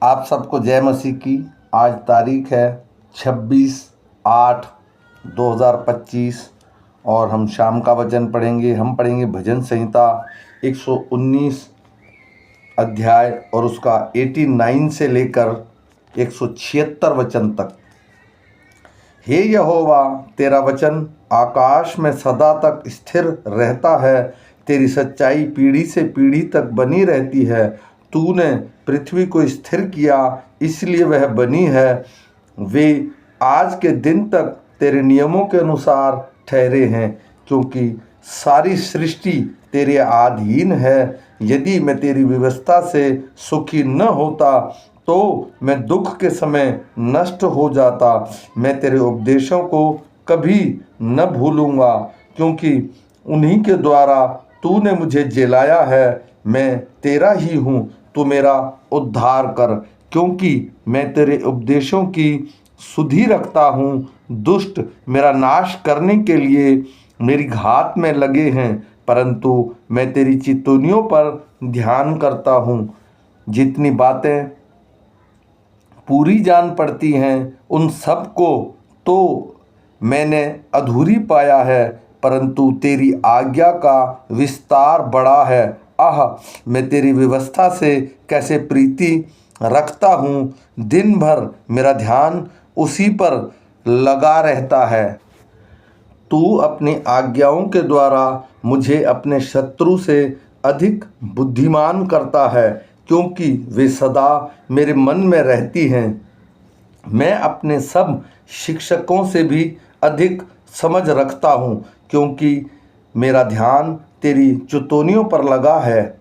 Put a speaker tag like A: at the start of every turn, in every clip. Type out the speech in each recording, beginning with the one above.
A: आप सबको जय मसीह की। आज तारीख है 26/8/2025 और हम शाम का वचन पढ़ेंगे। हम पढ़ेंगे भजन संहिता 119 अध्याय और उसका 89 से लेकर 176 वचन तक। हे यहोवा, तेरा वचन आकाश में सदा तक स्थिर रहता है। तेरी सच्चाई पीढ़ी से पीढ़ी तक बनी रहती है। तूने पृथ्वी को स्थिर किया, इसलिए वह बनी है। वे आज के दिन तक तेरे नियमों के अनुसार ठहरे हैं, क्योंकि सारी सृष्टि तेरे अधीन है। यदि मैं तेरी व्यवस्था से सुखी न होता तो मैं दुख के समय नष्ट हो जाता। मैं तेरे उपदेशों को कभी न भूलूंगा, क्योंकि उन्हीं के द्वारा तूने मुझे जिलाया है। मैं तेरा ही हूँ, तू मेरा उद्धार कर, क्योंकि मैं तेरे उपदेशों की सुधि रखता हूँ। दुष्ट मेरा नाश करने के लिए मेरी घात में लगे हैं, परंतु मैं तेरी चितौनियों पर ध्यान करता हूँ। जितनी बातें पूरी जान पड़ती हैं उन सब को तो मैंने अधूरी पाया है, परंतु तेरी आज्ञा का विस्तार बड़ा है। आह, मैं तेरी व्यवस्था से कैसे प्रीति रखता हूँ। दिन भर मेरा ध्यान उसी पर लगा रहता है। तू अपनी आज्ञाओं के द्वारा मुझे अपने शत्रु से अधिक बुद्धिमान करता है, क्योंकि वे सदा मेरे मन में रहती हैं। मैं अपने सब शिक्षकों से भी अधिक समझ रखता हूँ, क्योंकि मेरा ध्यान तेरी चितौनियों पर लगा है।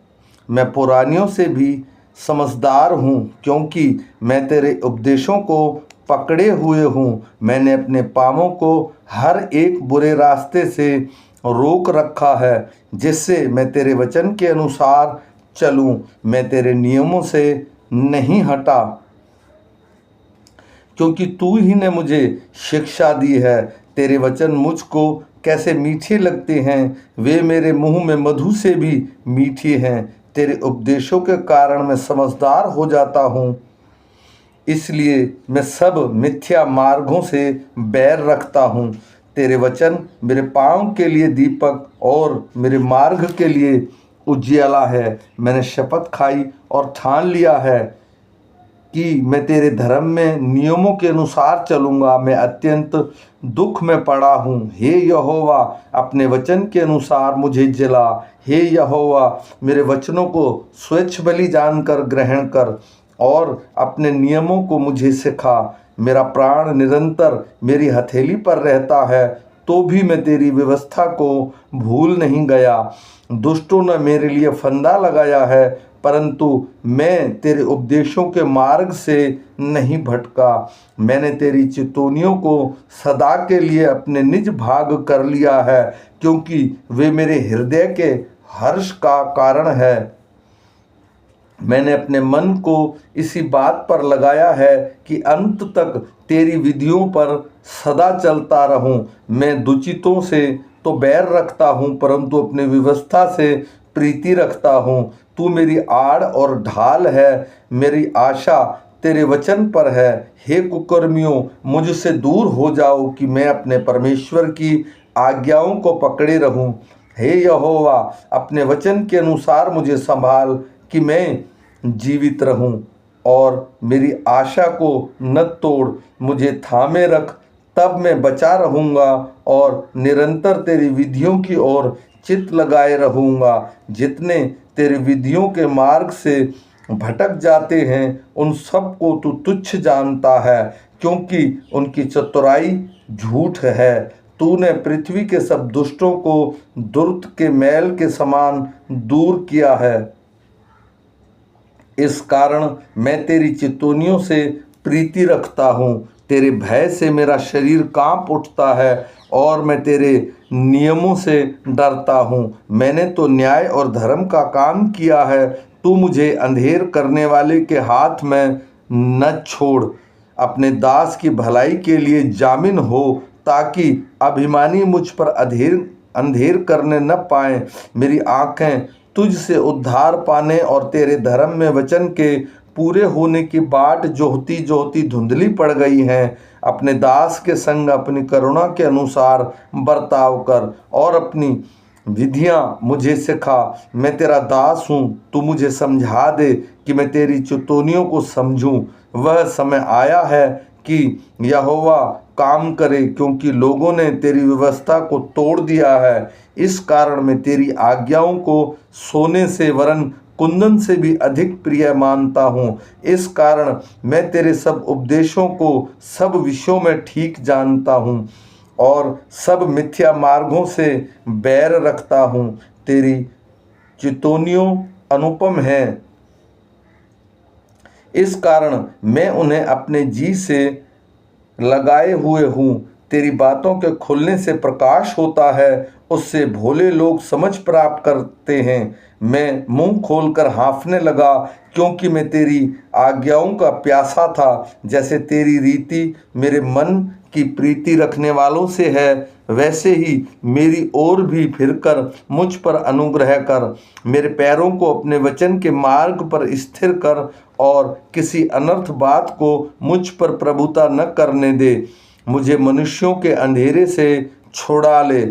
A: मैं पुरानियों से भी समझदार हूँ, क्योंकि मैं तेरे उपदेशों को पकड़े हुए हूँ। मैंने अपने पाँवों को हर एक बुरे रास्ते से रोक रखा है, जिससे मैं तेरे वचन के अनुसार चलूँ। मैं तेरे नियमों से नहीं हटा, क्योंकि तू ही ने मुझे शिक्षा दी है। तेरे वचन मुझको कैसे मीठे लगते हैं, वे मेरे मुंह में मधु से भी मीठे हैं। तेरे उपदेशों के कारण मैं समझदार हो जाता हूँ, इसलिए मैं सब मिथ्या मार्गों से बैर रखता हूँ। तेरे वचन मेरे पाँव के लिए दीपक और मेरे मार्ग के लिए उजियाला है। मैंने शपथ खाई और ठान लिया है कि मैं तेरे धर्म में नियमों के अनुसार चलूँगा। मैं अत्यंत दुख में पड़ा हूँ। हे यहोवा, अपने वचन के अनुसार मुझे जिला। हे यहोवा, मेरे वचनों को स्वच्छ बलि जानकर ग्रहण कर और अपने नियमों को मुझे सिखा। मेरा प्राण निरंतर मेरी हथेली पर रहता है, तो भी मैं तेरी व्यवस्था को भूल नहीं गया। दुष्टों ने मेरे लिए फंदा लगाया है, परंतु मैं तेरे उपदेशों के मार्ग से नहीं भटका। मैंने तेरी चितौनियों को सदा के लिए अपने निज भाग कर लिया है, क्योंकि वे मेरे हृदय के हर्ष का कारण है। मैंने अपने मन को इसी बात पर लगाया है कि अंत तक तेरी विधियों पर सदा चलता रहूं। मैं दुचितों से तो बैर रखता हूं, परंतु अपनी व्यवस्था से प्रीति रखता हूं। तू मेरी आड़ और ढाल है, मेरी आशा तेरे वचन पर है। हे कुकर्मियों, मुझसे दूर हो जाओ कि मैं अपने परमेश्वर की आज्ञाओं को पकड़े रहूं। हे यहोवा, अपने वचन के अनुसार मुझे संभाल कि मैं जीवित रहूं, और मेरी आशा को न तोड़। मुझे थामे रख, तब मैं बचा रहूँगा और निरंतर तेरी विधियों की ओर चित्त लगाए रहूँगा। जितने तेरी विधियों के मार्ग से भटक जाते हैं उन सब को तू तुच्छ जानता है, क्योंकि उनकी चतुराई झूठ है। तूने पृथ्वी के सब दुष्टों को दुर्त के मैल के समान दूर किया है। इस कारण मैं तेरी चितौनियों से प्रीति रखता हूँ। तेरे भय से मेरा शरीर कांप उठता है और मैं तेरे नियमों से डरता हूँ। मैंने तो न्याय और धर्म का काम किया है। तू मुझे अंधेर करने वाले के हाथ में न छोड़। अपने दास की भलाई के लिए जामिन हो, ताकि अभिमानी मुझ पर अंधेर करने न पाए। मेरी आँखें तुझ से उद्धार पाने और तेरे धर्म में वचन के पूरे होने की बाट जोहती जोहती धुंधली पड़ गई हैं। अपने दास के संग अपनी करुणा के अनुसार बर्ताव कर और अपनी विधियाँ मुझे सिखा। मैं तेरा दास हूँ, तू मुझे समझा दे कि मैं तेरी चितौनियों को समझूं। वह समय आया है कि यहोवा काम करे, क्योंकि लोगों ने तेरी व्यवस्था को तोड़ दिया है। इस कारण मैं तेरी आज्ञाओं को सोने से वरन कुंदन से भी अधिक प्रिय मानता हूँ। इस कारण मैं तेरे सब उपदेशों को सब विषयों में ठीक जानता हूँ और सब मिथ्या मार्गों से बैर रखता हूँ। तेरी चितौनियों अनुपम हैं, इस कारण मैं उन्हें अपने जी से लगाए हुए हूँ। तेरी बातों के खुलने से प्रकाश होता है, उससे भोले लोग समझ प्राप्त करते हैं। मैं मुंह खोलकर हाँफने लगा, क्योंकि मैं तेरी आज्ञाओं का प्यासा था। जैसे तेरी रीति मेरे मन की प्रीति रखने वालों से है, वैसे ही मेरी ओर भी फिरकर मुझ पर अनुग्रह कर। मेरे पैरों को अपने वचन के मार्ग पर स्थिर कर और किसी अनर्थ बात को मुझ पर प्रभुता न करने दे। मुझे मनुष्यों के अंधेरे से छुड़ा ले,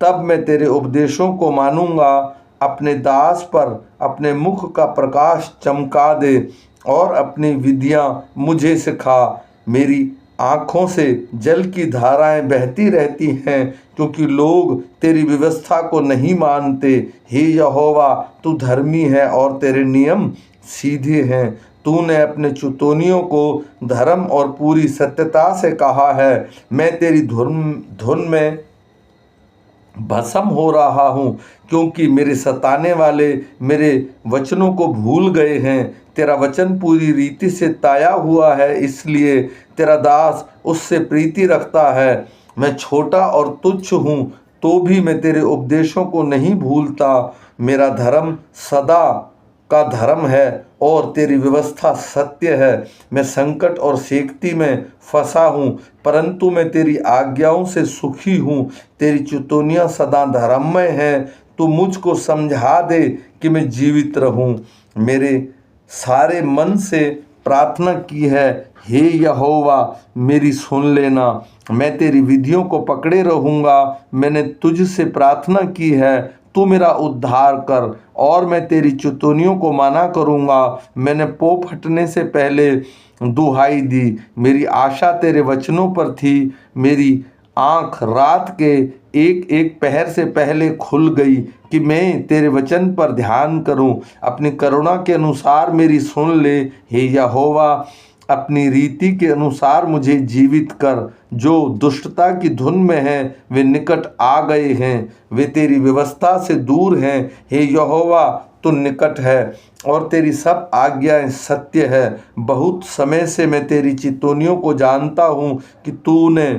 A: तब मैं तेरे उपदेशों को मानूंगा। अपने दास पर अपने मुख का प्रकाश चमका दे और अपनी विधियाँ मुझे सिखा। मेरी आँखों से जल की धाराएं बहती रहती हैं, क्योंकि लोग तेरी व्यवस्था को नहीं मानते। हे यहोवा, तू धर्मी है और तेरे नियम सीधे हैं। तूने अपने चितौनियों को धर्म और पूरी सत्यता से कहा है। मैं तेरी धुन में भस्म हो रहा हूँ, क्योंकि मेरे सताने वाले मेरे वचनों को भूल गए हैं। तेरा वचन पूरी रीति से ताया हुआ है, इसलिए तेरा दास उससे प्रीति रखता है। मैं छोटा और तुच्छ हूँ, तो भी मैं तेरे उपदेशों को नहीं भूलता। मेरा धर्म सदा का धर्म है और तेरी व्यवस्था सत्य है। मैं संकट और सेक्ति में फंसा हूँ, परंतु मैं तेरी आज्ञाओं से सुखी हूँ। तेरी चितौनियाँ सदा धर्ममय हैं। तू मुझको समझा दे कि मैं जीवित रहूँ। मेरे सारे मन से प्रार्थना की है, हे यहोवा, मेरी सुन लेना। मैं तेरी विधियों को पकड़े रहूँगा। मैंने तुझसे प्रार्थना की है, तू मेरा उद्धार कर और मैं तेरी चितौनियों को माना करूँगा। मैंने पौ फटने से पहले दुहाई दी, मेरी आशा तेरे वचनों पर थी। मेरी आँख रात के एक एक पहर से पहले खुल गई कि मैं तेरे वचन पर ध्यान करूं। अपनी करुणा के अनुसार मेरी सुन ले, हे यहोवा, अपनी रीति के अनुसार मुझे जीवित कर। जो दुष्टता की धुन में हैं, वे निकट आ गए हैं, वे तेरी व्यवस्था से दूर हैं। हे यहोवा, तू निकट है और तेरी सब आज्ञाएं सत्य है। बहुत समय से मैं तेरी चितौनियों को जानता हूँ कि तूने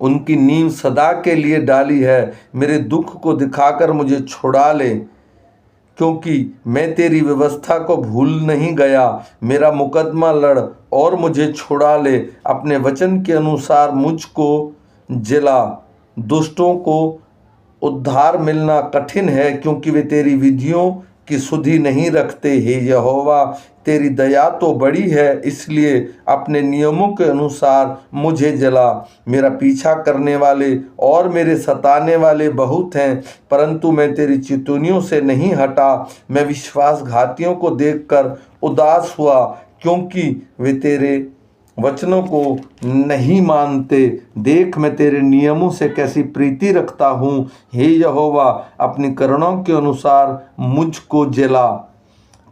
A: उनकी नींव सदा के लिए डाली है। मेरे दुख को दिखाकर मुझे छुड़ा ले, क्योंकि मैं तेरी व्यवस्था को भूल नहीं गया। मेरा मुकदमा लड़ और मुझे छुड़ा ले। अपने वचन के अनुसार मुझको जिला। दुष्टों को उद्धार मिलना कठिन है, क्योंकि वे तेरी विधियों की सुधि नहीं रखते। हे यहोवा, तेरी दया तो बड़ी है, इसलिए अपने नियमों के अनुसार मुझे जला। मेरा पीछा करने वाले और मेरे सताने वाले बहुत हैं, परंतु मैं तेरी चितौनियों से नहीं हटा। मैं विश्वासघातियों को देखकर उदास हुआ, क्योंकि वे तेरे वचनों को नहीं मानते। देख, मैं तेरे नियमों से कैसी प्रीति रखता हूँ। हे यहोवा, अपनी करुणा के अनुसार मुझको जिला।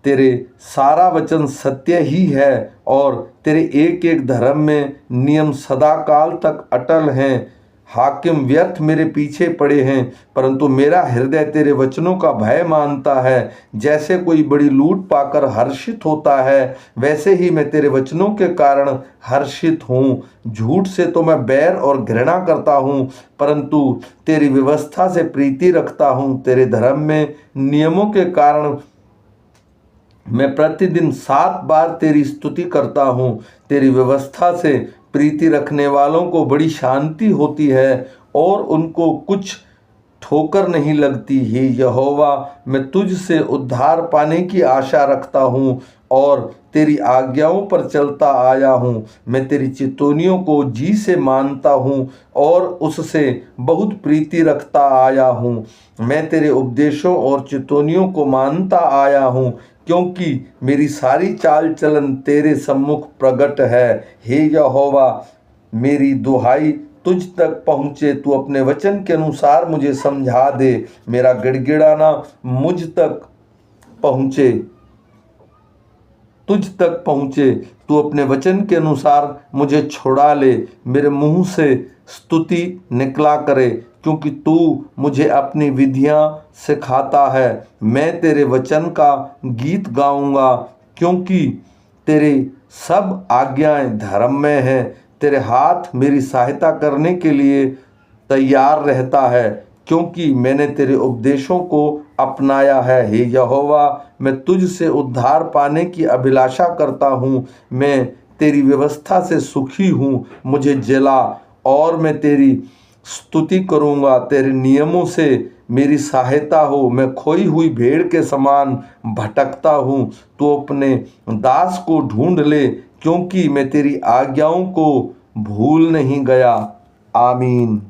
A: तेरे सारा वचन सत्य ही है और तेरे एक एक धर्म में नियम सदा काल तक अटल हैं। हाकिम व्यर्थ मेरे पीछे पड़े हैं, परंतु मेरा हृदय तेरे वचनों का भय मानता है। जैसे कोई बड़ी लूट पाकर हर्षित होता है, वैसे ही मैं तेरे वचनों के कारण हर्षित हूँ। झूठ से तो मैं बैर और घृणा करता हूँ, परंतु तेरी व्यवस्था से प्रीति रखता हूँ। तेरे धर्म में नियमों के कारण मैं प्रतिदिन 7 बार तेरी स्तुति करता हूँ। तेरी व्यवस्था से प्रीति रखने वालों को बड़ी शांति होती है और उनको कुछ ठोकर नहीं लगती। हे यहोवा, मैं तुझसे उद्धार पाने की आशा रखता हूँ और तेरी आज्ञाओं पर चलता आया हूँ। मैं तेरी चितौनियों को जी से मानता हूँ और उससे बहुत प्रीति रखता आया हूँ। मैं तेरे उपदेशों और चितौनियों को मानता आया हूँ, क्योंकि मेरी सारी चाल चलन तेरे सम्मुख प्रगट है। हे यहोवा, मेरी दुहाई तुझ तक पहुँचे, तू अपने वचन के अनुसार मुझे समझा दे। मेरा गिड़गिड़ाना मुझ तक पहुँचे, तुझ तक पहुँचे, तू अपने वचन के अनुसार मुझे छुड़ा ले। मेरे मुंह से स्तुति निकला करे, क्योंकि तू मुझे अपनी विधियाँ सिखाता है। मैं तेरे वचन का गीत गाऊंगा, क्योंकि तेरे सब आज्ञाएं धर्म में हैं। तेरे हाथ मेरी सहायता करने के लिए तैयार रहता है, क्योंकि मैंने तेरे उपदेशों को अपनाया है। हे यहोवा, मैं तुझसे उद्धार पाने की अभिलाषा करता हूँ। मैं तेरी व्यवस्था से सुखी हूँ। मुझे जिला और मैं तेरी स्तुति करूँगा। तेरे नियमों से मेरी सहायता हो। मैं खोई हुई भेड़ के समान भटकता हूँ। तू अपने दास को ढूंढ ले, क्योंकि मैं तेरी आज्ञाओं को भूल नहीं गया। आमीन।